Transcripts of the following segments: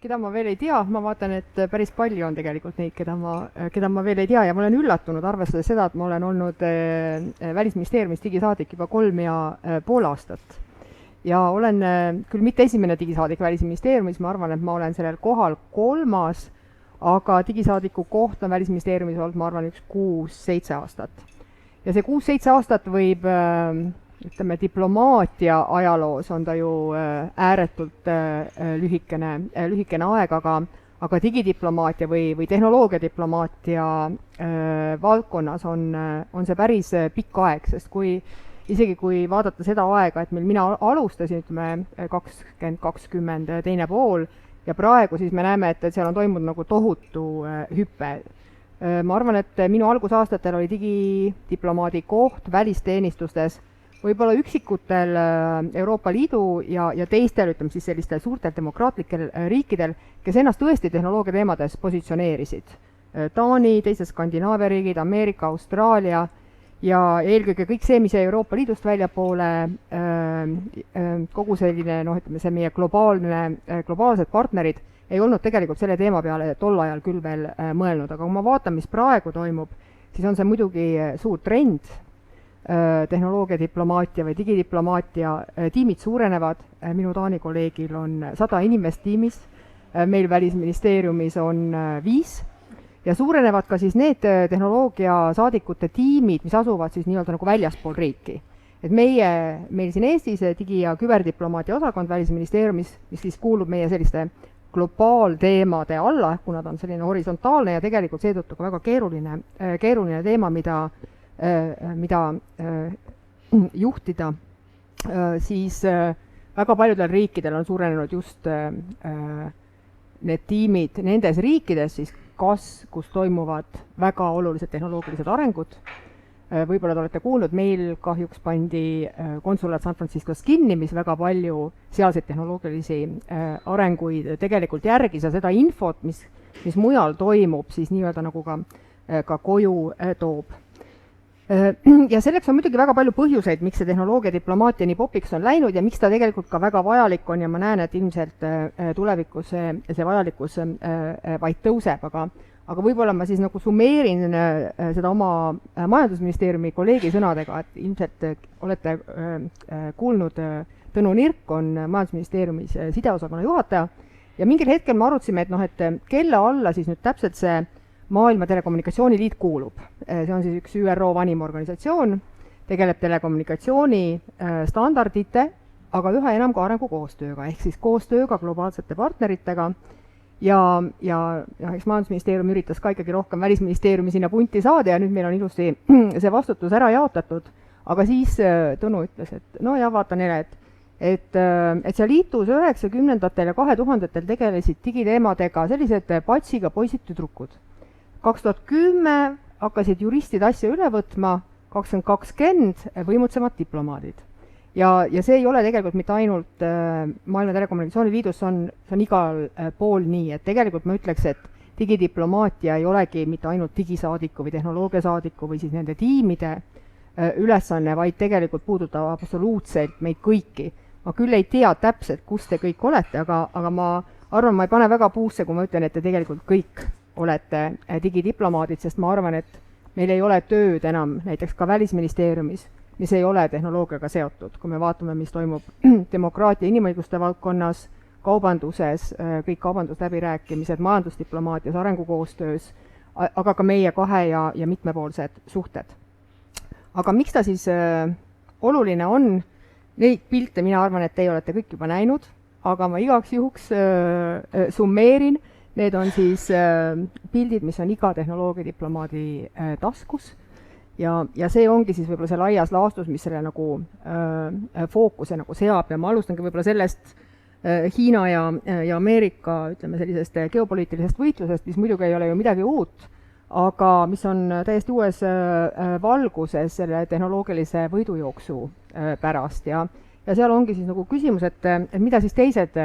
keda ma veel ei tea, ma vaatan, et päris palju on tegelikult neid, keda ma veel ei tea ja ma olen üllatunud, arvestades seda, et ma olen olnud Välisministeeriumis digisaadik juba 3,5 aastat. Ja olen küll mitte esimene digisaadik Välisministeeriumis, ma arvan, et ma olen sellel kohal 3., aga digisaadiku koht on Välisministeeriumis olnud, ma arvan, 6-7 aastat. Ja see 6-7 aastat võib ütleme, diplomaatia ajaloos on ta ju ääretult lühikene aeg, aga digidiplomaatia või tehnoloogiadiplomaatia valdkonnas on see päris pikk aeg, sest isegi kui vaadata seda aega, et mina alustasin, ütleme, 2020 teine pool ja praegu siis me näeme, et seal on toimunud nagu tohutu hüpe. Ma arvan, et minu algusaastatel oli digidiplomaadi koht välisteenistustes võib-olla üksikutel Euroopa Liidu ja teistel, ütleme siis sellistel suurtel demokraatlikel riikidel, kes ennast tõesti tehnoloogia teemades positsioneerisid. Taani, teised Skandinaavia riigid, Ameerika, Austraalia ja eelkõige kõik see, mis Euroopa Liidust väljapoole, kogu selline, ütleme, see meie globaalsed partnerid ei olnud tegelikult selle teema peale tol ajal küll veel mõelnud, aga kui ma vaatan, mis praegu toimub, siis on see muidugi suur trend, tehnoloogiadiplomaatia või digidiplomaatia tiimid suurenevad, minu Taani kolleegil on 100 inimest tiimis, meil Välisministeeriumis on 5 ja suurenevad ka siis need tehnoloogiasaadikute tiimid, mis asuvad siis nii-öelda nagu väljaspool riiki. Et meil siin Eestis digi- ja küberdiplomaatia osakond Välisministeeriumis, mis siis kuulub meie selliste globaalteemade alla, kuna ta on selline horisontaalne ja tegelikult seetõttu ka väga keeruline teema, mida juhtida, siis väga paljudel riikidel on suurenenud just need tiimid nendes riikides, siis kus toimuvad väga olulised tehnoloogilised arengud. Võib-olla te olete kuulnud, meil kahjuks pandi konsulaat San Franciscos kinni, mis väga palju sealseid tehnoloogilisi arenguid tegelikult järgis ja seda infot, mis mujal toimub, siis nii-öelda nagu ka koju toob. Ja selleks on muidugi väga palju põhjuseid, miks see tehnoloogiadiplomaatia nii popiks on läinud ja miks ta tegelikult ka väga vajalik on ja ma näen, et ilmselt tulevikus see vajalikkus vaid tõuseb, aga võib-olla ma siis nagu summeerin seda oma majandusministeeriumi kolleegi sõnadega, et ilmselt olete kuulnud, Tõnu Nirk on majandusministeeriumis sideosakonna juhataja ja mingil hetkel me arutasime, et kelle alla siis nüüd täpselt see Maailma Telekommunikatsiooni Liit kuulub. See on siis üks ÜRO vanim organisatsioon, tegeleb telekommunikatsiooni standardite, aga üha enam ka arengukoostööga, ehk siis koostööga globaalsete partneritega ja eks majandusministeerium üritas ka ikkagi rohkem Välisministeeriumi sinna punti saada ja nüüd meil on ilusti see vastutus ära jaotatud, aga siis Tõnu ütles, et no ja vaata Nele, et seal liitus 90ndatel ja 2000ndatel tegelesid digiteemadega sellised patsiga poisid tüdrukud. 2010 hakkasid juristid asja üle võtma, 2020 võimutsemad diplomaadid. Ja see ei ole tegelikult mitte ainult Maailma Telekommunikatsiooni Liidus, see on igal pool nii, et tegelikult ma ütleks, et digidiplomaatia ei olegi mitte ainult digisaadiku või tehnoloogiasaadiku või siis nende tiimide ülesanne, vaid tegelikult puudutab absoluutselt meid kõiki. Ma küll ei tea täpselt, kus te kõik olete, aga ma arvan, ma ei pane väga puusse, kui ma ütlen, et te tegelikult kõik olete digidiplomaadid, sest ma arvan, et meil ei ole tööd enam näiteks ka Välisministeeriumis, mis ei ole tehnoloogiaga seotud. Kui me vaatame, mis toimub demokraatia inimõiguste valdkonnas, kaubanduses, kõik kaubandusläbirääkimised, majandusdiplomaatias, arengukoostöös, aga ka meie kahe- ja mitmepoolsed suhted. Aga miks ta siis oluline on? Neid pilte mina arvan, et teie olete kõik juba näinud, aga ma igaks juhuks summeerin. Need on siis pildid, mis on iga tehnoloogiadiplomaadi taskus ja see ongi siis võib-olla see laias laastus, mis selle nagu fookuse nagu seab ja ma alustangi võib-olla sellest Hiina ja Ameerika, ütleme sellisest geopoliitilisest võitlusest, mis muidugi ei ole ju midagi uut, aga mis on täiesti uues valguses selle tehnoloogilise võidujooksu pärast ja seal ongi siis nagu küsimus, et mida siis teised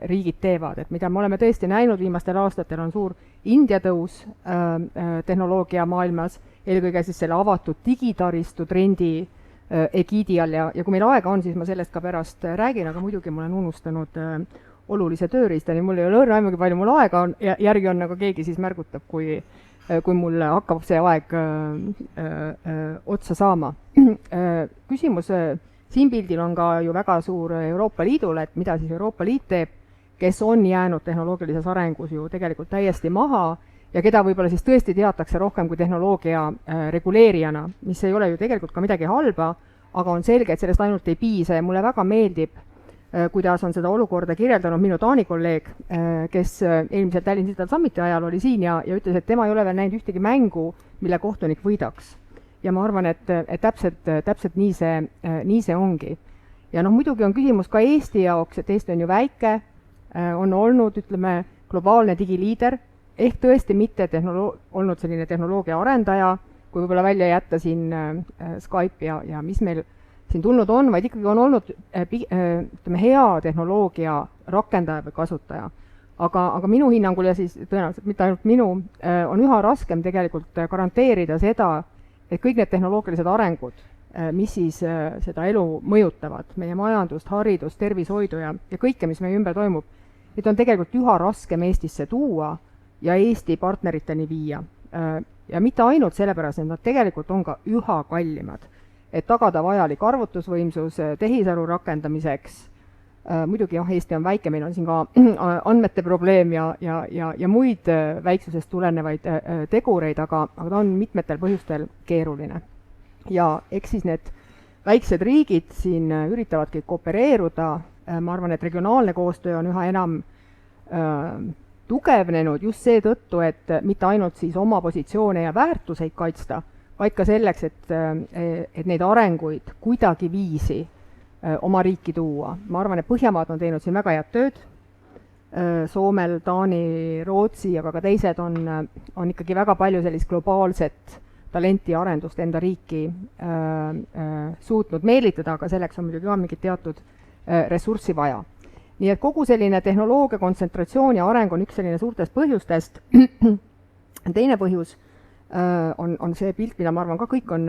riigid teevad, et mida me oleme tõesti näinud viimastel aastatel on suur India tõus tehnoloogia maailmas, eelkõige siis selle avatud digitaristu trendi egiidi all ja kui meil aega on, siis ma sellest ka pärast räägin, aga muidugi ma olen olulise tööriistani, mul ei ole õrna aimugi, palju mul aega on, ja järgi on, aga keegi siis märgutab, kui mul hakkab see aeg otsa saama. Küsimus siin pildil on ka ju väga suur Euroopa Liidule, et mida siis Euroopa Liit teeb, kes on jäänud tehnoloogilises arengus ju tegelikult täiesti maha ja keda võib-olla siis tõesti teatakse rohkem kui tehnoloogia reguleerijana, mis ei ole ju tegelikult ka midagi halba, aga on selge, et sellest ainult ei piisa ja mulle väga meeldib, kuidas on seda olukorda kirjeldanud minu Taani kolleeg, kes eelmiselt Tallinn Digital Summiti ajal oli siin ja ütles, et tema ei ole veel näinud ühtegi mängu, mille kohtunik võidaks. Ja ma arvan, et täpselt nii see ongi. Ja muidugi on küsimus ka Eesti jaoks, et Eesti on ju väike, on olnud, ütleme, globaalne digiliider, ehk tõesti mitte olnud selline tehnoloogia arendaja, kui võib-olla välja jätta siin Skype ja mis meil siin tulnud on, vaid ikkagi on olnud hea tehnoloogia rakendaja või kasutaja. Aga minu hinnangul ja siis tõenäoliselt mitte ainult minu, on üha raskem tegelikult garanteerida seda, et kõik need tehnoloogilised arengud, mis siis seda elu mõjutavad, meie majandust, haridust, tervishoidu ja kõike, mis meie ümber toimub, need on tegelikult üha raskem Eestisse tuua ja Eesti partneriteni viia. Ja mitte ainult sellepärast, et nad tegelikult on ka üha kallimad, et tagada vajalik arvutusvõimsus tehisaru rakendamiseks. Muidugi Eesti on väike, meil on siin ka andmete probleem ja muid väiksusest tulenevaid tegureid, aga ta on mitmetel põhjustel keeruline. Ja eks siis need väiksed riigid siin üritavadki koopereeruda, ma arvan, et regionaalne koostöö on üha enam tugevnenud just seetõttu, et mitte ainult siis oma positsioone ja väärtuseid kaitsta, vaid ka selleks, et neid arenguid kuidagi viisi oma riiki tuua. Ma arvan, et Põhjamaad on teinud siin väga head tööd. Soomel, Taani, Rootsi, aga ka teised on ikkagi väga palju sellist globaalset talenti arendust enda riiki suutnud meelitada, aga selleks on muidugi ka mingit teatud ressurssi vaja. Nii et kogu selline tehnoloogia kontsentratsioon ja areng on üks selline suurtest põhjustest. Teine põhjus on see pilt, mida ma arvan ka kõik on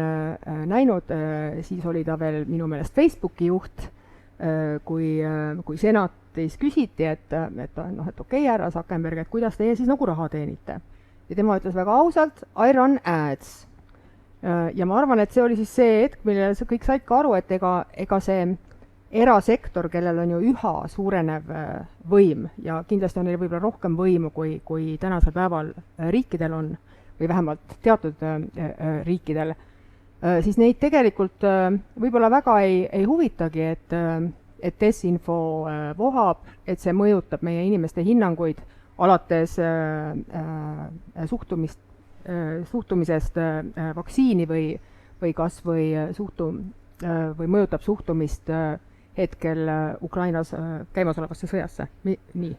näinud, siis oli ta veel minu meelest Facebooki juht, kui senatis küsiti, et okei, härra Zuckerberg, et kuidas teie siis nagu raha teenite. Ja tema ütles väga ausalt, I run ads. Ja ma arvan, et see oli siis see hetk, millele kõik said ka aru, et ega see erasektor, kellel on ju üha suurenev võim ja kindlasti on neil võib-olla rohkem võimu, kui tänasel päeval riikidel on, või vähemalt teatud riikidel, siis neid tegelikult võib-olla väga ei huvitagi, et desinfo vohab, et see mõjutab meie inimeste hinnanguid alates suhtumisest vaktsiini või kas või mõjutab suhtumist hetkel Ukrainas käimasolevasse sõjasse. Nii.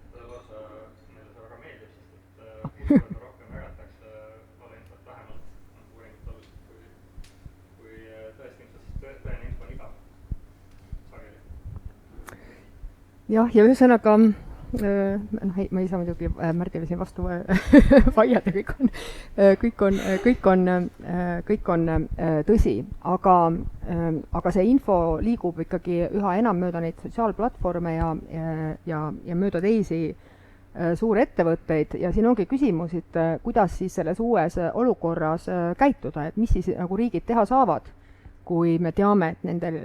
Jah, ja ühesõnaga, ma ei saa muidugi Märdile siin vastu vaiad ja kõik on tõsi, aga see info liigub ikkagi üha enam mööda neid sotsiaalplatvorme ja mööda teisi suurettevõtteid ja siin ongi küsimus, et kuidas siis selles uues olukorras käituda, et mis siis nagu riigid teha saavad, kui me teame, et nendel,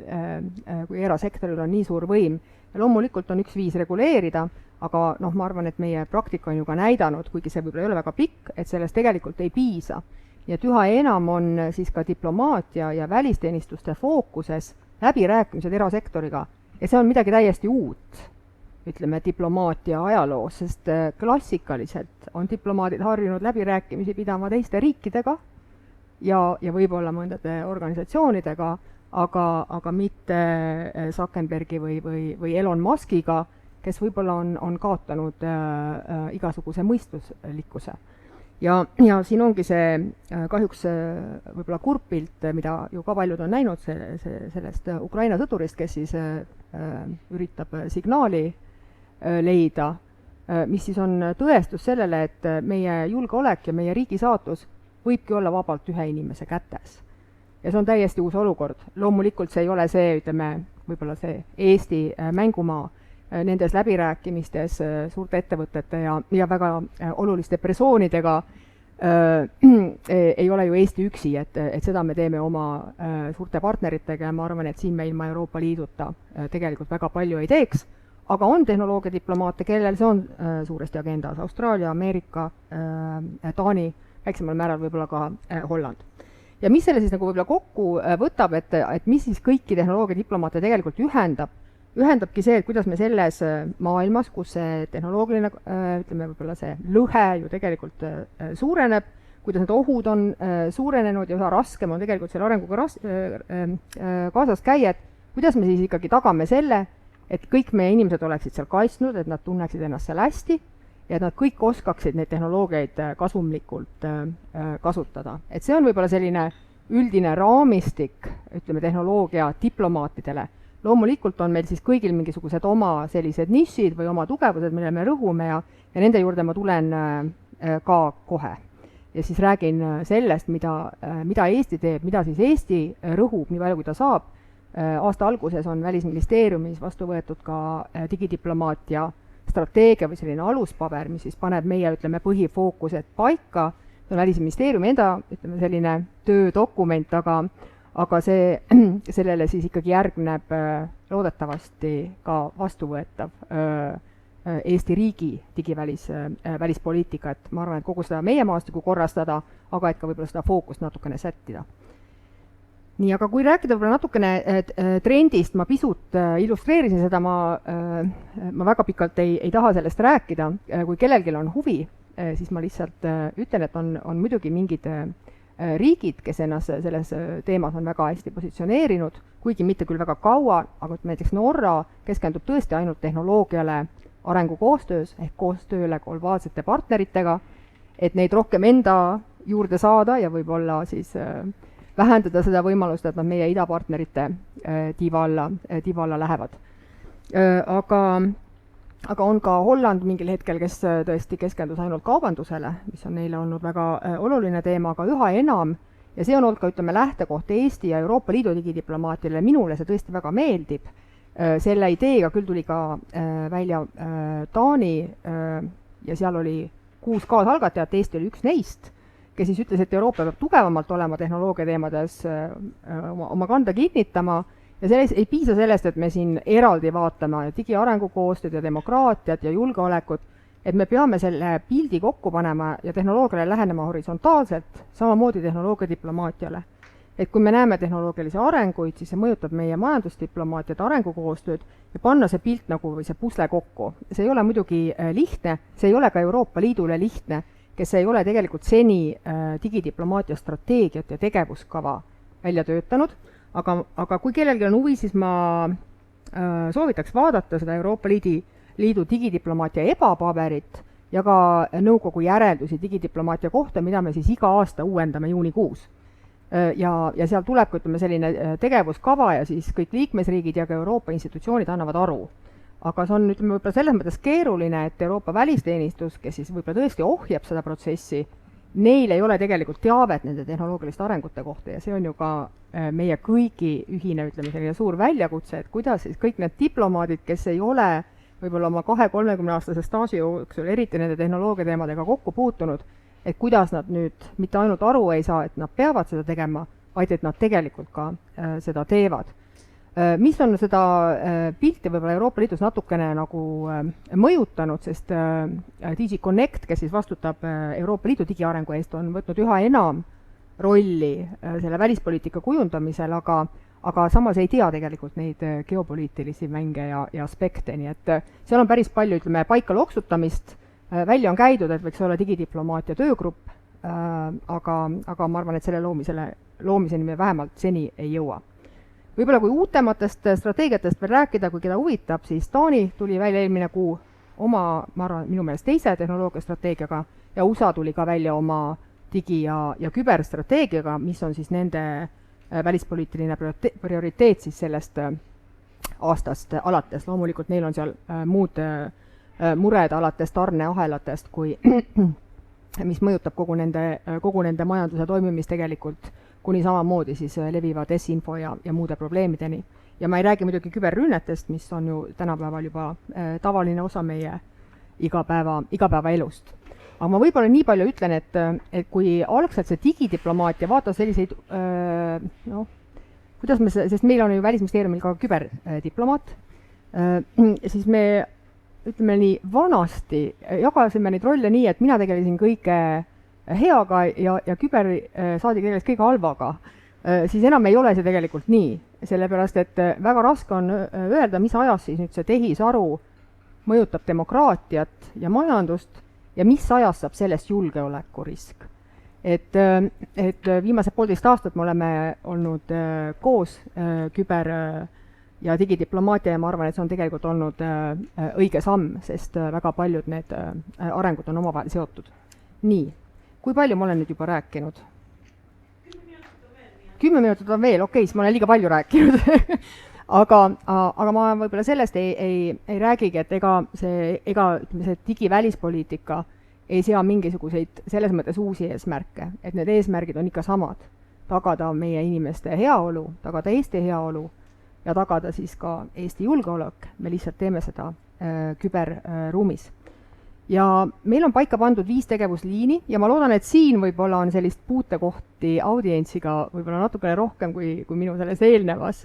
kui erasektoril on nii suur võim. Ja loomulikult on üks viis reguleerida, aga ma arvan, et meie praktika on ju ka näidanud, kuigi see võib-olla ei ole väga pikk, et sellest tegelikult ei piisa. Nii et üha enam on siis ka diplomaatia ja välisteenistuste fookuses läbirääkimised erasektoriga ja see on midagi täiesti uut, ütleme, diplomaatia ajaloos, sest klassikaliselt on diplomaadid harjunud läbirääkimisi pidama teiste riikidega ja võib-olla mõndade organisatsioonidega, aga mitte Zuckerbergi või Elon Muskiga, kes võib-olla on kaotanud igasuguse mõistuslikkuse. Ja siin ongi see kahjuks võib-olla kurb pilt, mida ju ka paljud on näinud sellest Ukraina sõdurist, kes siis üritab signaali leida, mis siis on tõestus sellele, et meie julgeolek ja meie riigi saatus võibki olla vabalt ühe inimese kätes. Ja see on täiesti uus olukord. Loomulikult see ei ole see, ütleme, võib-olla see Eesti mängumaa, nendes läbirääkimistes suurte ettevõtete ja väga oluliste persoonidega ei ole ju Eesti üksi, et seda me teeme oma suurte partneritega ja ma arvan, et siin me ilma Euroopa Liiduta tegelikult väga palju ei teeks, aga on tehnoloogiadiplomaate, kellel see on suuresti agendas, Austraalia, Ameerika, Taani, väiksemal määral võib-olla ka Holland. Ja mis selle siis nagu võib-olla kokku võtab, et mis siis kõiki tehnoloogiadiplomaate tegelikult ühendabki see, et kuidas me selles maailmas, kus see tehnoloogiline, ütleme võib-olla see lõhe ju tegelikult suureneb, kuidas need ohud on suurenenud ja üha raskem on tegelikult selle arenguga kaasas käia, et kuidas me siis ikkagi tagame selle, et kõik meie inimesed oleksid seal kaitsnud, et nad tunneksid ennast seal hästi ja et nad kõik oskaksid neid tehnoloogiaid kasumlikult kasutada. Et see on võib-olla selline üldine raamistik, ütleme, tehnoloogia diplomaatidele. Loomulikult on meil siis kõigil mingisugused oma sellised nišid või oma tugevused, mille me rõhume ja nende juurde ma tulen ka kohe. Ja siis räägin sellest, mida Eesti teeb, mida siis Eesti rõhub nii palju, kui ta saab. Aasta alguses on Välisministeeriumis vastu võetud ka digidiplomaatia strateegia või selline aluspaber, mis siis paneb meie, ütleme, põhifookused paika. See on Välisministeeriumi enda, ütleme, selline töödokument, aga sellele siis ikkagi järgneb loodetavasti ka vastuvõetav Eesti riigi välispoliitika, et ma arvan, et kogu seda meie maastikku korrastada, aga et ka võib-olla seda fookust natukene sättida. Nii, aga kui rääkida võib-olla natukene trendist, ma pisut illustreerisin seda, ma väga pikalt ei taha sellest rääkida, kui kellelgi on huvi, siis ma lihtsalt ütlen, et on muidugi mingid riigid, kes ennast selles teemas on väga hästi positsioneerinud, kuigi mitte küll väga kaua, aga näiteks Norra keskendub tõesti ainult tehnoloogiale arengukoostöös ehk koostööle globaalsete partneritega, et neid rohkem enda juurde saada ja võib-olla siis vähendada seda võimalust, et nad meie idapartnerite tiiva alla lähevad. Aga on ka Holland mingil hetkel, kes tõesti keskendus ainult kaubandusele, mis on neile olnud väga oluline teema, aga üha enam, ja see on olnud ka, ütleme, lähtekoht Eesti ja Euroopa Liidu digidiplomaatile, minule see tõesti väga meeldib. Selle ideega küll tuli ka välja Taani ja seal oli 6 kaasalgatajat, Eesti oli üks neist, kes siis ütles, et Euroopa peab tugevamalt olema tehnoloogia teemades oma kanda kinnitama ja selles ei piisa sellest, et me siin eraldi vaatame digiarengukoostööd ja demokraatiat ja julgeolekut, et me peame selle pildi kokku panema ja tehnoloogiale lähenema horisontaalselt, samamoodi tehnoloogiadiplomaatiale. Et kui me näeme tehnoloogilisi arenguid, siis see mõjutab meie majandusdiplomaatiat, arengukoostööd ja panna see pilt nagu või see pusle kokku. See ei ole muidugi lihtne, see ei ole ka Euroopa Liidule lihtne, kes ei ole tegelikult seni digidiplomaatia strateegiat ja tegevuskava välja töötanud, aga kui kellelgi on huvi, siis ma soovitaks vaadata seda Euroopa Liidu digidiplomaatia ebapaberit ja ka nõukogu järeldusi digidiplomaatia kohta, mida me siis iga aasta uuendame juunikuus. Ja seal tuleb, ütleme, selline tegevuskava ja siis kõik liikmesriigid ja ka Euroopa institutsioonid annavad aru. Aga see on, ütleme, võib-olla selles mõttes keeruline, et Euroopa välisteenistus, kes siis võib-olla tõesti ohjab seda protsessi, neil ei ole tegelikult teavet nende tehnoloogiliste arengute kohta ja see on ju ka meie kõigi ühine, ütleme, selline suur väljakutse, et kuidas siis kõik need diplomaadid, kes ei ole võib-olla oma 20-30 aastase staaži jooksul eriti nende tehnoloogia teemadega kokku puutunud, et kuidas nad nüüd mitte ainult aru ei saa, et nad peavad seda tegema, vaid et nad tegelikult ka seda teevad. Mis on seda pilti võib-olla Euroopa Liidus natukene nagu mõjutanud, sest DG Connect, kes siis vastutab Euroopa Liidu digiarengu eest, on võtnud üha enam rolli selle välispoliitika kujundamisel, aga samas ei tea tegelikult neid geopoliitilisi mänge ja aspekte, nii et seal on päris palju, ütleme, paika loksutamist, välja on käidud, et võiks olla digidiplomaatia töögrupp, aga ma arvan, et selle loomiseni me vähemalt seni ei jõua. Võib-olla kui uutematest strateegiatest veel rääkida, kui keda huvitab, siis Taani tuli välja eelmine kuu oma, ma arvan, minu meelest teise tehnoloogiastrateegiaga ja USA tuli ka välja oma digi- ja küberstrateegiaga, mis on siis nende välispoliitiline prioriteet siis sellest aastast alates. Loomulikult neil on seal muud mured alates tarneahelatest, mis mõjutab kogu nende majanduse toimimist tegelikult, kuni samamoodi siis leviva desinfo ja muude probleemideni. ja ma ei räägi muidugi küberrünnetest, mis on ju tänapäeval juba tavaline osa meie igapäevaelust. Aga ma võib-olla nii palju ütlen, et kui algselt see digidiplomaatia vaatas selliseid, kuidas me, sest meil on ju Välisministeeriumil ka küberdiplomaat, siis me, ütleme nii, vanasti jagasime neid rolle nii, et mina tegelesin kõige heaga ja kübersaadik tegeles kõige halvaga, siis enam ei ole see tegelikult nii, sellepärast et väga raske on öelda, mis ajas siis nüüd see tehisaru mõjutab demokraatiat ja majandust ja mis ajas saab sellest julgeolekurisk. Et viimased 1,5 aastat me oleme olnud koos küber- ja digidiplomaatia ja ma arvan, et see on tegelikult olnud õige samm, sest väga paljud need arengud on omavahel seotud. Nii, kui palju ma olen nüüd juba rääkinud? 10 minutit on veel, okei, siis ma olen liiga palju rääkinud. aga ma võib-olla sellest ei räägigi, et ega see digivälispoliitika ei sea mingisuguseid selles mõttes uusi eesmärke, et need eesmärgid on ikka samad. Tagada meie inimeste heaolu, tagada Eesti heaolu ja tagada siis ka Eesti julgeolek. Me lihtsalt teeme seda küberruumis. Ja meil on paika pandud 5 tegevusliini ja ma loodan, et siin võib-olla on sellist puutekohti audientsiga võib-olla natukene rohkem kui minu selles eelnevas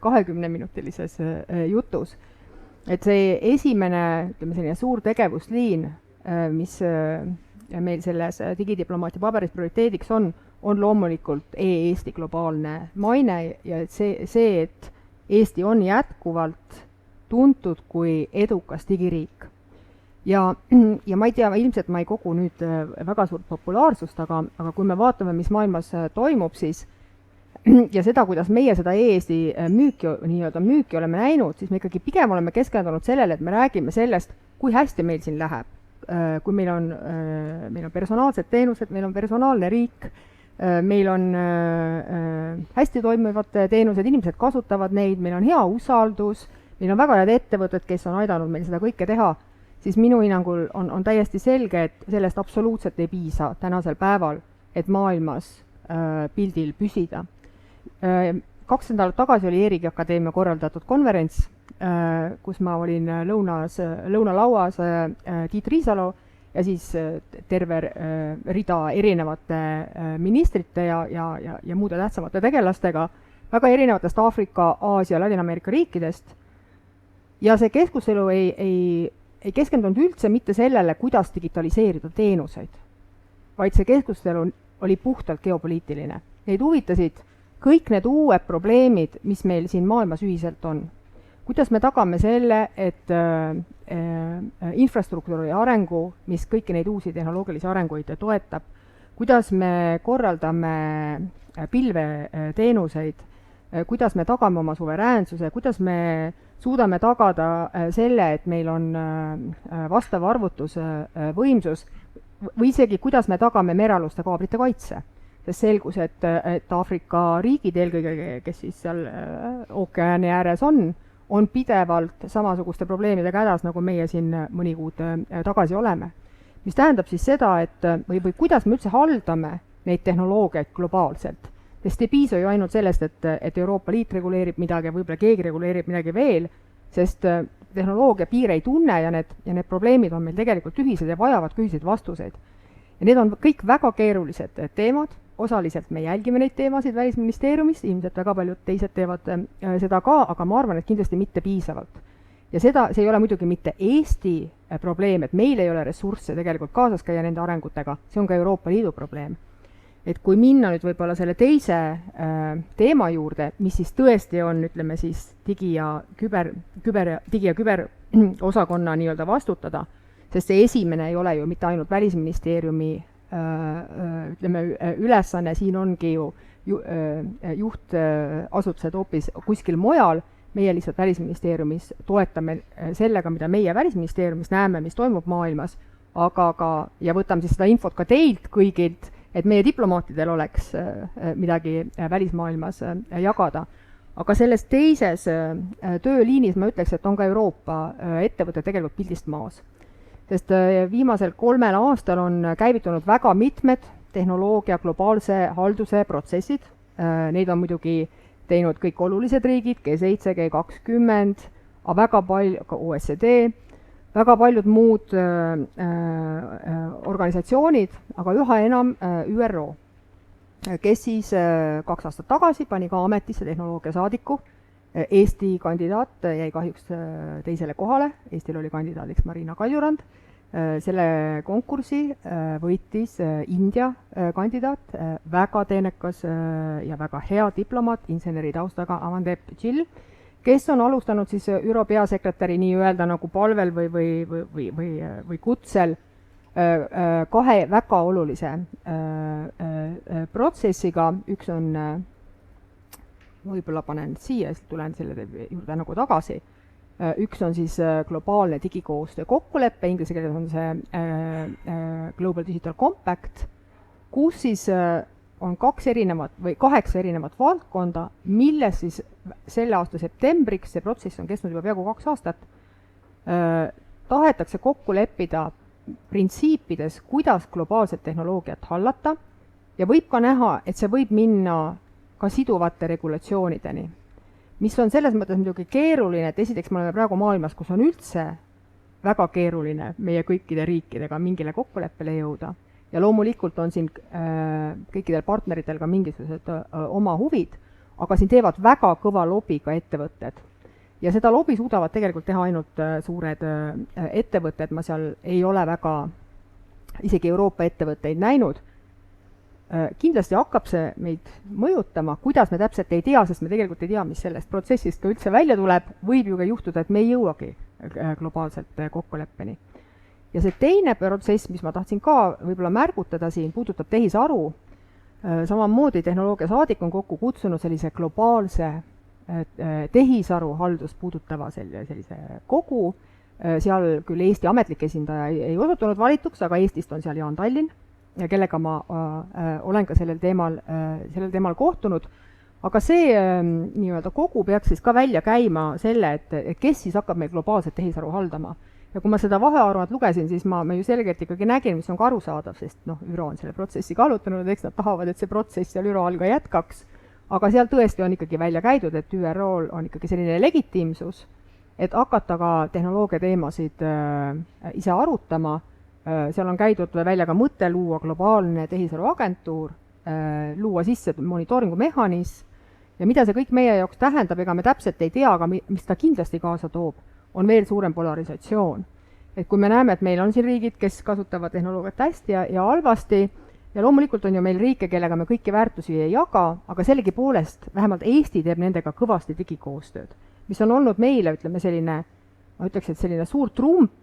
20-minutilises jutus. Et see esimene, ütleme selline suur tegevusliin, mis meil selles digidiplomaatia paberis prioriteediks on loomulikult e-Eesti globaalne maine ja see, et Eesti on jätkuvalt tuntud kui edukas digiriik. Ja ma ei tea, ilmselt ma ei kogu nüüd väga suurt populaarsust, aga kui me vaatame, mis maailmas toimub, siis ja seda, kuidas meie seda e-Eesti müüki oleme näinud, siis me ikkagi pigem oleme keskendunud sellele, et me räägime sellest, kui hästi meil siin läheb. Kui meil on personaalsed teenused, meil on personaalne riik, meil on hästi toimivad teenused, inimesed kasutavad neid, meil on hea usaldus, meil on väga head ettevõtted, kes on aidanud meil seda kõike teha, siis minu hinnangul on täiesti selge, et sellest absoluutselt ei piisa tänasel päeval, et maailmas pildil püsida. 2 nädalat tagasi oli ERIG Akadeemia korraldatud konverents, kus ma olin lõunalauas Tiit Riisalo ja siis terve rida erinevate ministrite ja muude tähtsamate tegelastega, väga erinevatest Aafrika, Aasia, Ladina-Ameerika riikidest. Ja see keskustelu ei keskendunud üldse mitte sellele, kuidas digitaliseerida teenuseid, vaid see keskustelu oli puhtalt geopoliitiline. Neid huvitasid kõik need uued probleemid, mis meil siin maailmas ühiselt on. Kuidas me tagame selle, et infrastruktuuri arengu, mis kõiki neid uusi tehnoloogilisi arenguid toetab, kuidas me korraldame pilveteenuseid, kuidas me tagame oma suveräänsuse, kuidas me suudame tagada selle, et meil on vastav arvutusvõimsus või isegi kuidas me tagame merealuste kaablite kaitse. Sest selgus, et Aafrika riigid, eelkõige, kes siis seal ookeani ääres on pidevalt samasuguste probleemidega hädas, nagu meie siin mõni kuud tagasi oleme. Mis tähendab siis seda, et või kuidas me üldse haldame neid tehnoloogiaid globaalselt. Sest ei piisa ju ainult sellest, et Euroopa Liit reguleerib midagi ja võib-olla keegi reguleerib midagi veel, sest tehnoloogia piire ei tunne ja need probleemid on meil tegelikult ühised ja vajavad ühiseid vastuseid. Ja need on kõik väga keerulised teemad, osaliselt me jälgime neid teemasid Välisministeeriumis, ilmselt väga paljud teised teevad seda ka, aga ma arvan, et kindlasti mitte piisavalt. Ja see ei ole muidugi mitte Eesti probleem, et meil ei ole ressursse tegelikult kaasas käia nende arengutega, see on ka Euroopa Liidu probleem. Et kui minna nüüd võib-olla selle teise teema juurde, mis siis tõesti on, ütleme siis digi- ja küber osakonna nii-öelda vastutada, sest see esimene ei ole ju mitte ainult Välisministeeriumi ülesanne, siin ongi ju juhtasutused hoopis kuskil mujal, meie lihtsalt Välisministeeriumis toetame sellega, mida meie Välisministeeriumis näeme, mis toimub maailmas, aga ja võtame siis seda infot ka teilt kõigilt, et meie diplomaatidel oleks midagi välismaailmas jagada. Aga selles teises tööliinis ma ütleks, et on ka Euroopa ettevõtted tegelikult pildist maas. Sest viimasel 3 aastal on käivitunud väga mitmed tehnoloogia globaalse halduse protsessid. Neid on muidugi teinud kõik olulised riigid, G7, G20, aga väga palju, ka OECD, väga paljud muud organisatsioonid, aga üha enam ÜRO, kes siis 2 aastat tagasi pani ka ametisse tehnoloogiasaadiku. Eesti kandidaat jäi kahjuks teisele kohale, Eestil oli kandidaadiks Marina Kaljurand. Selle konkursi võitis India kandidaat, väga teenekas ja väga hea diplomaat, inseneri taustaga Amandeep Gill, kes on alustanud siis ÜRO peasekretäri nii-öelda nagu palvel või kutsel 2 väga olulise protsessiga. Üks on, võib-olla panen siia, siis tulen selle juurde nagu tagasi. Üks on siis globaalne digikoostöö kokkulepe, inglise keeles on see Global Digital Compact, kus siis on 8 erinevat valdkonda, milles siis selle aasta septembriks, see protsess on kestnud juba peaaegu 2 aastat, tahetakse kokku leppida printsiipides, kuidas globaalset tehnoloogiat hallata ja võib ka näha, et see võib minna ka siduvate regulatsioonideni, mis on selles mõttes muidugi keeruline, et esiteks me oleme praegu maailmas, kus on üldse väga keeruline meie kõikide riikidega mingile kokkuleppele jõuda ja loomulikult on siin kõikidel partneritel ka mingisugused oma huvid, aga siin teevad väga kõva lobi ka ettevõtted. Ja seda lobi suudavad tegelikult teha ainult suured ettevõtted, ma seal ei ole väga isegi Euroopa ettevõtteid näinud. Kindlasti hakkab see meid mõjutama, kuidas me täpselt ei tea, sest me tegelikult ei tea, mis sellest protsessist ka üldse välja tuleb, võib ju ka juhtuda, et me ei jõuagi globaalselt kokkuleppeni. Ja see teine protsess, mis ma tahtsin ka võib-olla märgutada siin, puudutab tehisaru. Samamoodi tehnoloogiasaadik on kokku kutsunud sellise globaalse tehisaru haldust puudutava sellise kogu. Seal küll Eesti ametlik esindaja ei osutunud valituks, aga Eestist on seal Jaan Tallinn, ja kellega ma olen ka sellel teemal kohtunud. Aga see nii-öelda kogu peaks siis ka välja käima selle, et kes siis hakkab meil globaalset tehisaru haldama. Ja kui ma seda vahearuannet lugesin, siis ma ju selgelt ikkagi nägin, mis on ka arusaadav, sest ÜRO on selle protsessi kallutanud, eks nad tahavad, et see protsess seal ÜRO all ka jätkaks. Aga seal tõesti on ikkagi välja käidud, et ÜRO-l on ikkagi selline legitiimsus, et hakata ka tehnoloogia teemasid ise arutama. Seal on käidud välja ka mõte luua globaalne tehisaruagentuur, luua sisse monitooringumehhanism ja mida see kõik meie jaoks tähendab, ega me täpselt ei tea, aga mis ta kindlasti kaasa toob, on veel suurem polarisatsioon. Et kui me näeme, et meil on siin riigid, kes kasutavad tehnoloogiat hästi ja halvasti, ja loomulikult on ju meil riike, kellega me kõiki väärtusi ei jaga, aga sellegipoolest vähemalt Eesti teeb nendega kõvasti digikoostööd, mis on olnud meile, ütleme selline, ma ütleks, et selline suur trump,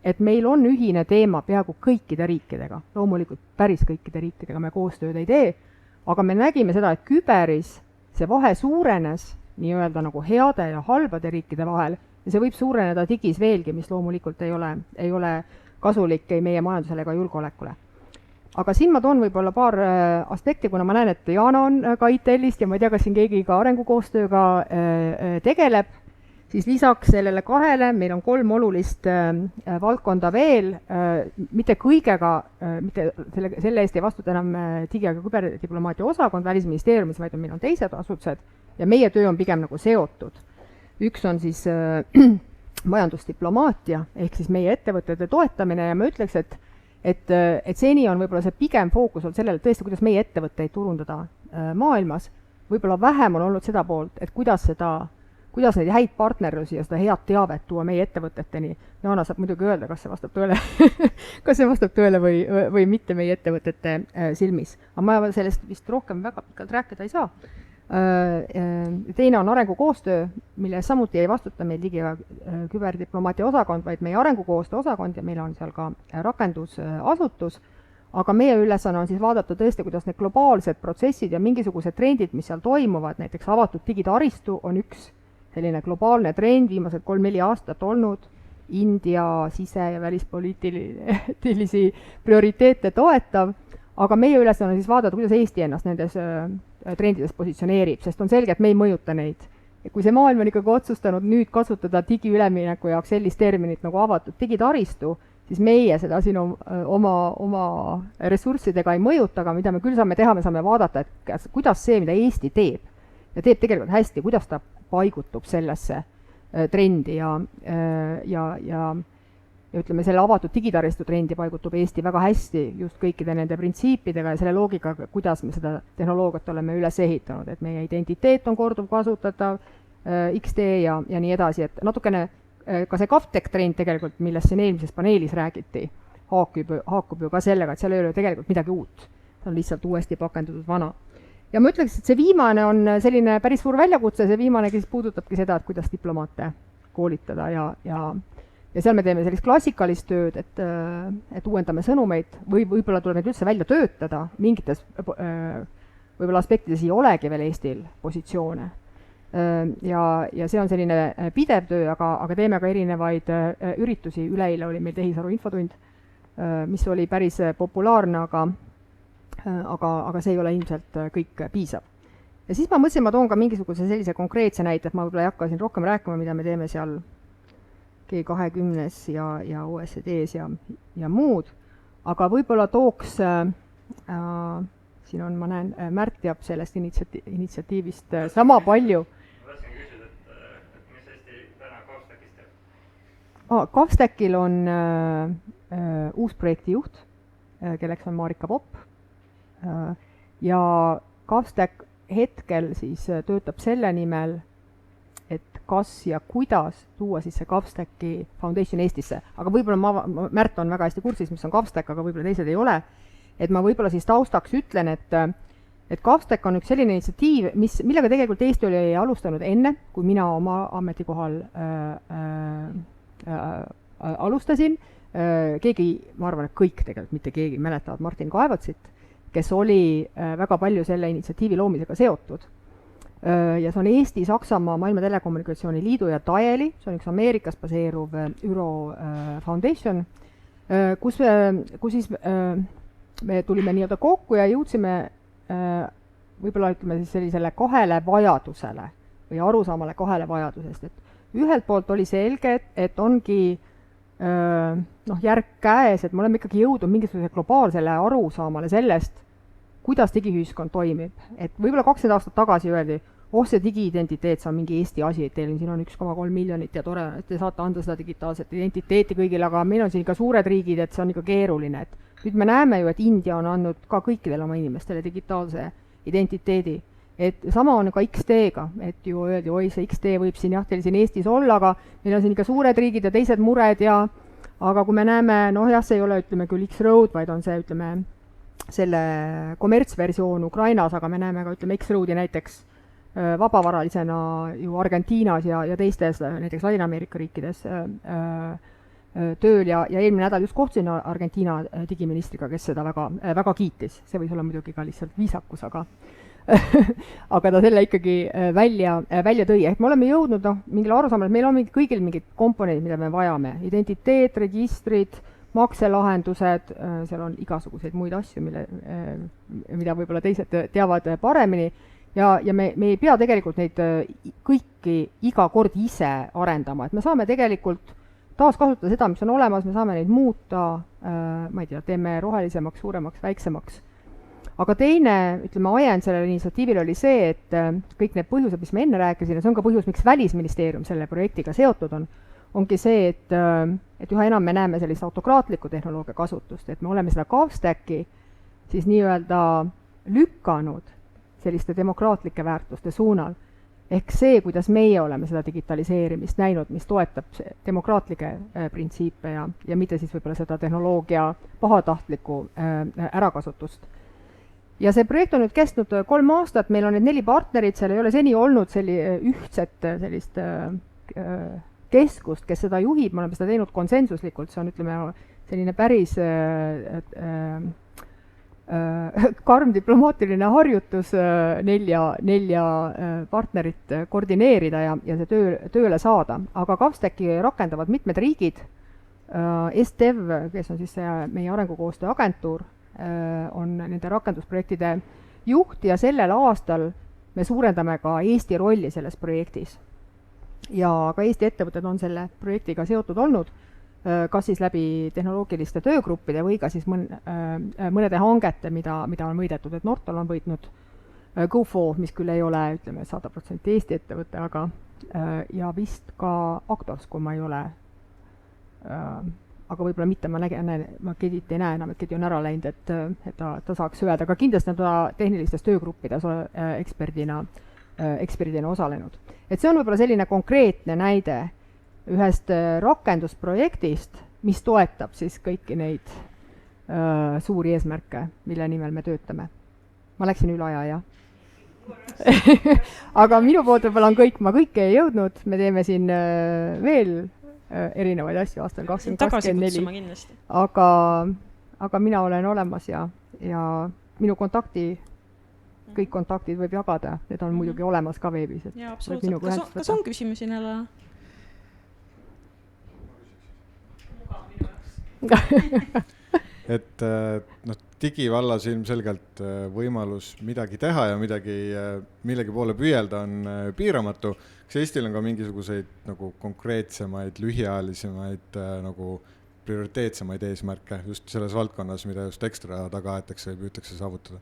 et meil on ühine teema peaaegu kõikide riikidega. Loomulikult päris kõikide riikidega me koostööd ei tee, aga me nägime seda, et küberis see vahe suurenes nii-öelda nagu heade ja halbade riikide vahel ja see võib suureneda digis veelgi, mis loomulikult ei ole kasulik ei meie majandusele ega julgeolekule. Aga siin ma toon võib-olla paar aspekti, kuna ma näen, et Jana on ka ITL-ist ja ma ei tea, kas siin keegi ka arengukoostööga tegeleb, siis lisaks sellele 2 meil on 3 olulist valdkonda veel, mitte kõigega, mitte selle eest ei vastuta enam digi- ja küberdiplomaatia osakond Välisministeeriumis, vaid meil on teised asutused ja meie töö on pigem nagu seotud. Üks on siis majandusdiplomaatia ehk siis meie ettevõtete toetamine ja ma ütleks, et seni on võib-olla see pigem fookus on sellele tõesti, kuidas meie ettevõtteid turundada maailmas. Võib-olla vähem on olnud seda poolt, et kuidas neid häid partnerlusi ja seda head teavet tuua meie ettevõteteni. Jaana saab muidugi öelda, kas see vastab tõele, kas see vastab tõele või mitte meie ettevõtete silmis. Aga ma sellest vist rohkem väga pikalt rääkida ei saa. Teine on arengukoostöö, mille samuti ei vastuta meil digi- ja küberdiplomaatia osakond, vaid meie arengukoostöö osakond ja meil on seal ka rakendusasutus. Aga meie ülesanne on siis vaadata tõesti, kuidas need globaalsed protsessid ja mingisugused trendid, mis seal toimuvad, näiteks avatud digitaristu on üks selline globaalne trend viimased 3-4 aastat olnud, India sise- ja välispoliitilisi prioriteete toetav, aga meie ülesanne on siis vaadata, kuidas Eesti ennast nendes trendides positsioneerib, sest on selge, et me ei mõjuta neid. Ja kui see maailm on ikkagi otsustanud nüüd kasutada digiülemineku jaoks sellist terminit nagu avatud digitaristu, siis meie seda siin oma ressurssidega ei mõjuta, aga mida me küll saame teha, me saame vaadata, et kuidas see, mida Eesti teeb, ja teeb tegelikult hästi, kuidas ta paigutub sellesse trendi ja ütleme, selle avatud digitaristu trendi paigutub Eesti väga hästi just kõikide nende printsiipidega ja selle loogikaga, kuidas me seda tehnoloogiat oleme üles ehitanud, et meie identiteet on korduvkasutatav, XD ja nii edasi, et natukene ka see GovTech trend tegelikult, millest siin eelmises paneelis räägiti, haakub ju ka sellega, et seal ei ole tegelikult midagi uut. See on lihtsalt uuesti pakendatud vana. Ja ma ütleks, et see viimane on selline päris suur väljakutse, see viimane siis puudutabki seda, et kuidas diplomaate koolitada ja seal me teeme sellist klassikalist tööd, et uuendame sõnumeid või võib-olla tuleb need üldse välja töötada, mingites võib-olla aspektides ei olegi veel Eestil positsioone. Ja see on selline pidev töö, aga teeme ka erinevaid üritusi, üleeile oli meil tehisaru infotund, mis oli päris populaarne, aga see ei ole ilmselt kõik piisav. Ja siis ma mõtlesin, ma toon ka mingisuguse sellise konkreetse näite, et ma võib-olla ei hakka siin rohkem rääkima, mida me teeme seal G20-s ja OECD-s ja muud, aga võib-olla tooks, siin on, ma näen, Märt teab sellest initsiatiivist sama palju. Ma tahtsin küsida, et mis Eesti täna GovStackis teeb? GovStackil on uus projektijuht, kelleks on Marika Popp, ja GovStack hetkel siis töötab selle nimel, et kas ja kuidas tuua siis see GovStacki Foundation Eestisse. Aga võib-olla Märt on väga hästi kursis, mis on GovStack, aga võib-olla teised ei ole. Et ma võib-olla siis taustaks ütlen, et GovStack on üks selline initsiatiiv, millega tegelikult Eesti oli alustanud enne, kui mina oma ametikohal alustasin. Keegi, ma arvan, et kõik tegelikult, mitte keegi mäletavad Martin Kaevatsit, kes oli väga palju selle initsiatiivi loomisega seotud. Ja see on Eesti, Saksamaa, Maailma Telekommunikatsiooni Liidu ja DAEL-i, see on üks Ameerikas baseeruv Euro Foundation, kus siis me tulime nii-öelda kokku ja jõudsime võib-olla ütleme siis sellisele kahele vajadusele või arusaamale kahele vajadusest, et ühelt poolt oli selge, et ongi järg käes, et me oleme ikkagi jõudnud mingisuguse globaalsele arusaamale sellest, kuidas digiühiskond toimib. Et võib-olla 20 aastat tagasi öeldi, see digiidentiteet, see on mingi Eesti asi, et teil siin on 1,3 miljonit ja tore, et te saate anda seda digitaalset identiteeti kõigile, aga meil on siin ikka suured riigid, et see on ikka keeruline. Et nüüd me näeme ju, et India on andnud ka kõikidele oma inimestele digitaalse identiteedi. Et sama on ka XD-ga, et ju öeldi, oi, see XD võib siin teil siin Eestis olla, aga meil on siin ikka suured riigid ja teised mured aga kui me näeme, see ei ole, ütleme küll X-Road, vaid on see, ütleme, selle kommertsversioon Ukrainas, aga me näeme ka, ütleme, X-Roadi näiteks vabavaralisena ju Argentiinas ja teistes, näiteks Ladina-Ameerika riikides tööl ja eelmine nädal just kohtusin Argentiina digiministriga, kes seda väga kiitis. See võis olla muidugi ka lihtsalt viisakus, aga ta selle ikkagi välja tõi. Ehk me oleme jõudnud mingile arusaamale, et meil on kõigil mingid komponendid, mida me vajame. Identiteet, registrid, makselahendused, seal on igasuguseid muid asju, mida võib-olla teised teavad paremini ja me ei pea tegelikult neid kõiki iga kord ise arendama, et me saame tegelikult taaskasutada seda, mis on olemas, me saame neid muuta, ma ei tea, teeme rohelisemaks, suuremaks, väiksemaks. Aga teine, ütleme, ajend sellele initsiatiivile oli see, et kõik need põhjused, mis me enne rääkisin, see on ka põhjus, miks Välisministeerium selle projektiga seotud ongi see, et üha enam me näeme sellist autokraatlikku tehnoloogia kasutust, et me oleme seda GovStacki siis nii-öelda lükanud selliste demokraatlike väärtuste suunal. Ehk see, kuidas meie oleme seda digitaliseerimist näinud, mis toetab demokraatlikke printsiipe ja mitte siis võib-olla seda tehnoloogia pahatahtlikku ärakasutust. Ja see projekt on nüüd kestnud 3 aastat, meil on need 4 partnerid, seal ei ole seni olnud ühtset sellist keskust, kes seda juhib, me oleme seda teinud konsensuslikult, see on, ütleme, selline päris karm diplomaatiline harjutus 4 partnerit koordineerida ja see tööle saada. Aga GovStacki rakendavad mitmed riigid, STEV, kes on siis meie arengukoostöö agentuur, on nende rakendusprojektide juht ja sellel aastal me suurendame ka Eesti rolli selles projektis. Ja ka Eesti ettevõtted on selle projektiga seotud olnud, kas siis läbi tehnoloogiliste töögruppide või ka siis mõnede hangete, mida on võidetud, et Nortal on võitnud GoFo, mis küll ei ole, ütleme, 100% Eesti ettevõte, aga ja vist ka Actors, kui ma ei ole, aga võib-olla mitte, ma Kedit ei näe enam, et Kedi on ära läinud, et ta saaks öelda, aga kindlasti on ta tehnilistes töögruppides eksperdina osalenud. Et see on võib-olla selline konkreetne näide ühest rakendusprojektist, mis toetab siis kõiki neid suuri eesmärke, mille nimel me töötame. Ma läksin üle aja, jah. Aga minu poolt võib-olla on kõik, ma kõike ei jõudnud, me teeme siin veel erinevaid asju aastal 2024. Aga mina olen olemas ja minu kõik kontaktid võib jagada, need on muidugi olemas ka veebis. Jaa, absoluutselt. Kas on küsimusi neile? Et digivallas ilmselgelt võimalus midagi teha ja millegi poole püüelda on piiramatu. Kas Eestil on ka mingisuguseid nagu konkreetsemaid, lühiajalisemaid nagu prioriteetsemaid eesmärke just selles valdkonnas, mida just ekstra taga aetakse ja püütakse saavutada?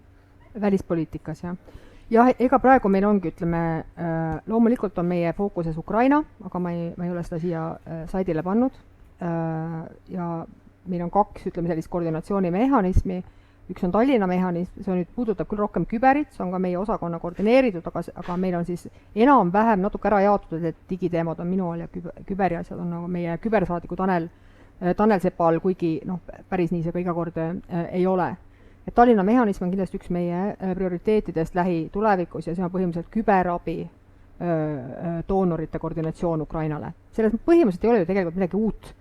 Välispoliitikas, jah. Ja ega praegu meil ongi, ütleme, loomulikult on meie fookuses Ukraina, aga ma ei ole seda siia saidile pannud. Ja meil on 2, ütleme, sellist koordinatsioonimehhanismi. Üks on Tallinna mehhanism, see nüüd puudutab küll rohkem küberit, see on ka meie osakonna koordineeritud, aga meil on siis enam-vähem natuke ära jaotud, et digiteemad on minu all ja küberi asjad on nagu meie kübersaadiku Tanel Sepa all, kuigi päris nii see ka iga kord ei ole. Et Tallinna mehhanism on kindlasti üks meie prioriteetidest lähitulevikus ja see on põhimõtteliselt küberabi doonorite koordinatsioon Ukrainale. Selles põhimõtteliselt ei ole ju tegelikult midagi uut.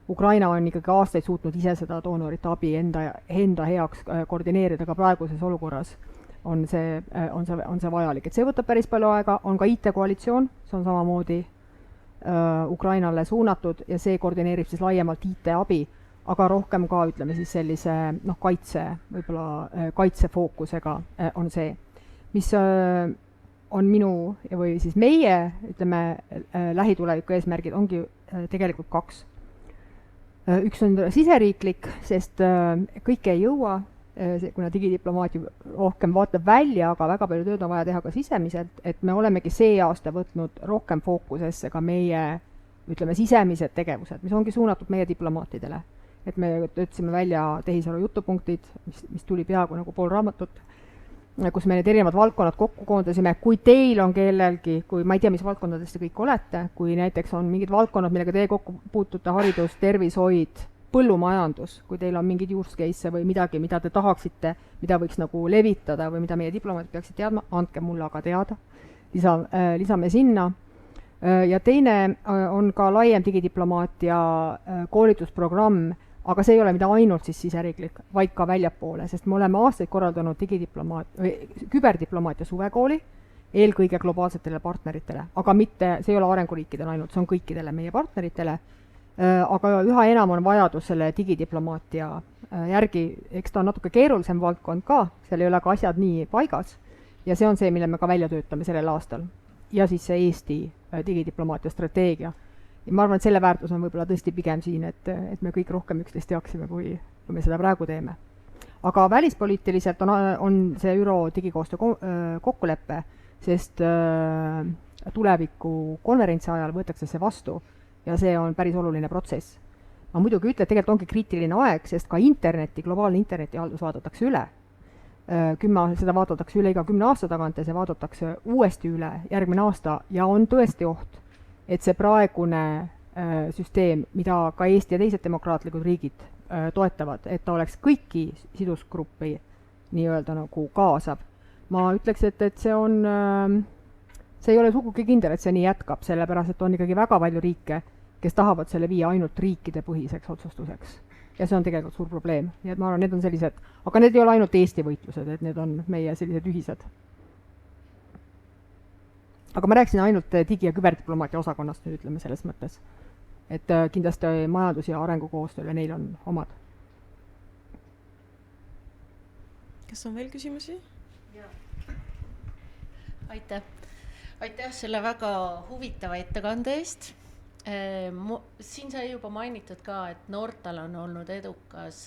Ukraina on ikkagi aastaid suutnud ise seda doonorite abi enda heaks koordineerida, aga praeguses olukorras on see vajalik. Et see võtab päris palju aega, on ka IT-koalitsioon, see on samamoodi Ukrainale suunatud ja see koordineerib siis laiemalt IT-abi, aga rohkem ka, ütleme siis sellise kaitsefookusega on see, mis on minu või siis meie, ütleme, lähituleviku eesmärgid ongi tegelikult 2. Üks on siseriiklik, sest kõike ei jõua, kuna digidiplomaati rohkem vaatab välja, aga väga palju tööd on vaja teha ka sisemiselt, et me olemegi see aasta võtnud rohkem fookusesse ka meie, ütleme, sisemised tegevused, mis ongi suunatud meie diplomaatidele. Et me töötasime välja tehisaru jutupunktid, mis tuli peaaegu nagu pool raamatut, kus me need erinevad valdkonnad kokku koondasime. Kui teil on kellelgi, kui ma ei tea, mis valdkondadest te kõik olete, kui näiteks on mingid valdkonnad, millega teie kokku puutute, haridus, tervishoid, põllumajandus, kui teil on mingid use case või midagi, mida te tahaksite, mida võiks nagu levitada või mida meie diplomaadid peaksid teadma, andke mulle aga teada. Lisame sinna. Ja teine on ka laiem digidiplomaatia koolitusprogramm, aga see ei ole mida ainult siis siseriiklik, vaid ka väljapoole, sest me oleme aastaid korraldanud küberdiplomaatia suvekooli, eelkõige globaalsetele partneritele, aga mitte, see ei ole arenguriikidele ainult, see on kõikidele meie partneritele, aga üha enam on vajadus selle digidiplomaatia järgi, eks ta on natuke keerulisem valdkond ka, seal ei ole ka asjad nii paigas ja see on see, mille me ka välja töötame sellel aastal. Ja siis see Eesti digidiplomaatia strateegia. Ja ma arvan, et selle väärtus on võib-olla tõesti pigem siin, et me kõik rohkem üksteist teaksime, kui me seda praegu teeme. Aga välispoliitiliselt on see ÜRO digikoostöö kokkuleppe, sest tuleviku konverentsi ajal võetakse see vastu ja see on päris oluline protsess. Ma muidugi ütlen, et tegelikult ongi kriitiline aeg, sest ka globaalne internetihaldus vaadatakse üle. Seda vaadatakse üle iga 10 aasta tagant ja see vaadatakse uuesti üle järgmine aasta ja on tõesti oht, et see praegune süsteem, mida ka Eesti ja teised demokraatlikud riigid toetavad, et ta oleks kõiki sidusgruppi nii-öelda nagu kaasab. Ma ütleks, et see ei ole sugugi kindel, et see nii jätkab, sellepärast, et on ikkagi väga palju riike, kes tahavad selle viia ainult riikide põhiseks otsustuseks. Ja see on tegelikult suur probleem. Nii et ma arvan, need on sellised, aga need ei ole ainult Eesti võitlused, et need on meie sellised ühised. Aga ma rääkisin ainult digi- ja küberdiplomaatia osakonnast, ütleme selles mõttes. Et kindlasti majandus- ja arengukoostööle neil on omad. Kas on veel küsimusi? Aitäh selle väga huvitava ettekande eest. Siin sai juba mainitud ka, et Nortal on olnud edukas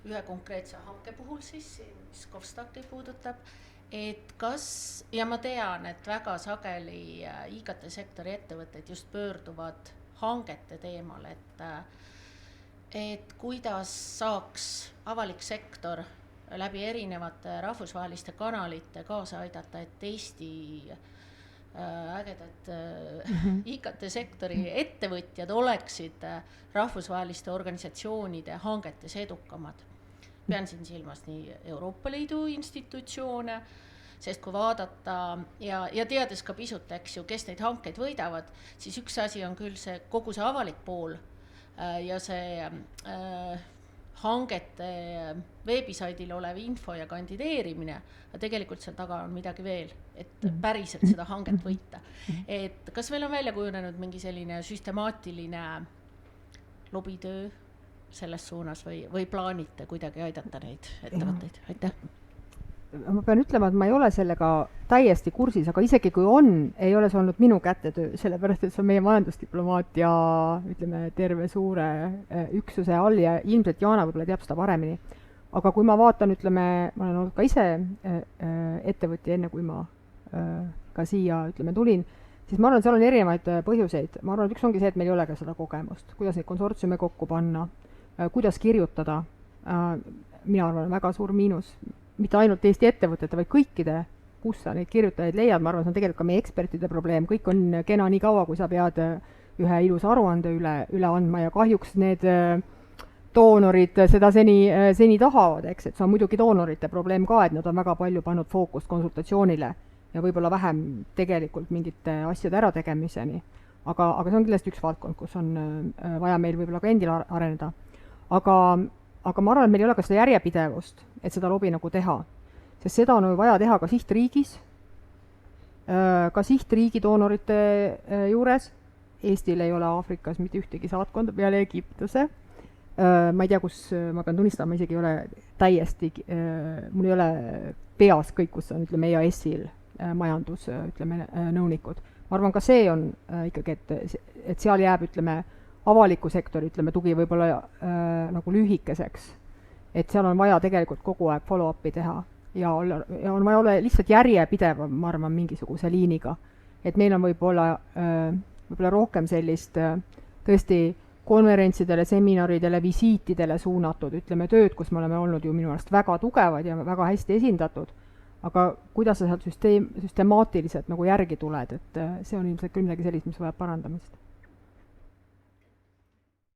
ühe konkreetse hanke puhul siis, mis Govstati puudutab. et kas, ja ma tean, et väga sageli IKT-sektori ettevõtted just pöörduvad hangete teemal, et kuidas saaks avalik sektor läbi erinevate rahvusvaheliste kanalite kaasa aidata, et Eesti ägedad IKT-sektori ettevõtjad oleksid rahvusvaheliste organisatsioonide hangetes edukamad. Pean siin silmas nii Euroopa Liidu institutsioone, sest kui vaadata ja teades ka pisut, eks ju, kes neid hankeid võidavad, siis üks asi on küll see kogu see avalik pool ja see hangete veebisaidil olev info ja kandideerimine, aga tegelikult seal taga on midagi veel, et päriselt seda hanget võita. Et kas meil on välja kujunenud mingi selline süstemaatiline lobitöö selles suunas või plaanite kuidagi aidata neid ettevõtteid? Aitäh! Ma pean ütlema, et ma ei ole sellega täiesti kursis, aga isegi kui on, ei ole see olnud minu kätetöö, sellepärast et see on meie majandusdiplomaatia, ütleme, terve suure üksuse all ja ilmselt Jaana võib-olla teab seda paremini. Aga kui ma vaatan, ütleme, ma olen olnud ka ise ettevõtja enne, kui ma ka siia, ütleme, tulin, siis ma arvan, seal on erinevaid põhjuseid. Ma arvan, et üks ongi see, et meil ei ole ka seda kogemust, kuidas neid konsortsiume kokku panna, kuidas kirjutada. Mina arvan, väga suur miinus, mitte ainult Eesti ettevõtete, vaid kõikide, kus sa neid kirjutajaid leiad, ma arvan, see on tegelikult ka meie ekspertide probleem, kõik on kena nii kaua, kui sa pead ühe ilusa aruande üle andma ja kahjuks need doonorid seda seni tahavad, eks, et see on muidugi doonorite probleem ka, et nad on väga palju pannud fookust konsultatsioonile ja võib-olla vähem tegelikult mingite asjade ärategemiseni. Aga see on kindlasti üks valdkond, kus on vaja meil võib-olla ka endil areneda. Aga ma arvan, et meil ei ole ka seda järjepidevust, et seda lobi nagu teha. Sest seda on vaja teha ka sihtriigis, ka sihtriigi doonorite juures. Eestil ei ole Aafrikas mitte ühtegi saatkonda peale Egiptuse. Ma ei tea, kus, ma pean tunnistama, isegi ei ole täiesti, mul ei ole peas kõik, kus on, ütleme, EAS-il majandus, ütleme, nõunikud. Ma arvan, ka see on ikkagi, et seal jääb, ütleme, avaliku sektori, ütleme, tugi võib-olla nagu lühikeseks. Et seal on vaja tegelikult kogu aeg follow-up'i teha ja on vaja olla lihtsalt järjepidev, ma arvan, mingisuguse liiniga. Et meil on võib-olla rohkem sellist tõesti konverentsidele, seminaridele, visiitidele suunatud, ütleme, tööd, kus me oleme olnud ju minu arust väga tugevad ja väga hästi esindatud. Aga kuidas sa sealt süstemaatiliselt nagu järgi tuled, et see on ilmselt küll midagi sellist, mis vajab parandamist.